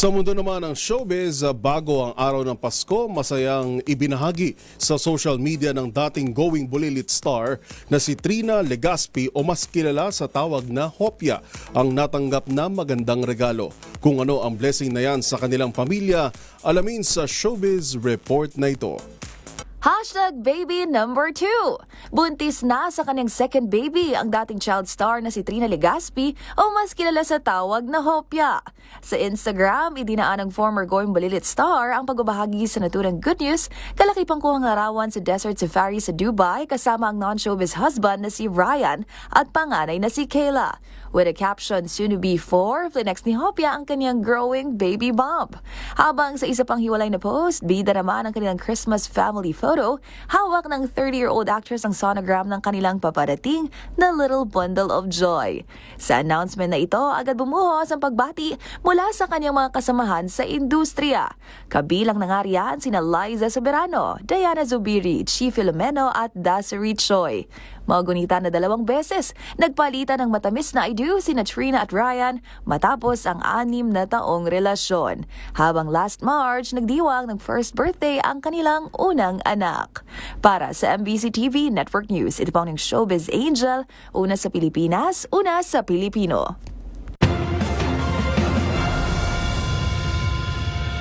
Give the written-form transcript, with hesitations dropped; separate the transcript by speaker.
Speaker 1: Sa mundo naman ng showbiz, bago ang araw ng Pasko, masayang ibinahagi sa social media ng dating Going Bulilit star na si Trina Legaspi o mas kilala sa tawag na Hopia ang natanggap na magandang regalo. Kung ano ang blessing na yan sa kanilang pamilya, alamin sa Showbiz Report na ito.
Speaker 2: #baby number 2. Buntis na sa kanyang second baby ang dating child star na si Trina Legaspi o mas kilala sa tawag na Hopia. Sa Instagram, idinaan ng former Going Bulilit star ang pagbabahagi sa naturang good news, kalaki pang kuhang larawan sa desert safari sa Dubai kasama ang non-showbiz husband na si Ryan at panganay na si Kayla. With a caption, soon to be 4, flinex ni Hopia ang kanyang growing baby bump. Habang sa isa pang hiwalay na post, bida naman ang kanilang Christmas family photo, hawak ng 30-year-old actress ang sonogram ng kanilang paparating na little bundle of joy. Sa announcement na ito, agad bumuhos ang pagbati mula sa kanyang mga kasamahan sa industriya. Kabilang na nga riyan sina Liza Soberano, Diana Zubiri, Chi Filomeno at Dasari Choi. Magunita na 2 beses, nagpalitan ng matamis na I do sina Trina at Ryan matapos ang 6 na taong relasyon. Habang last March, nagdiwang ng first birthday ang kanilang unang anak. Para sa MBC TV Network News, ito po ang Showbiz Angel, una sa Pilipinas, una sa Pilipino.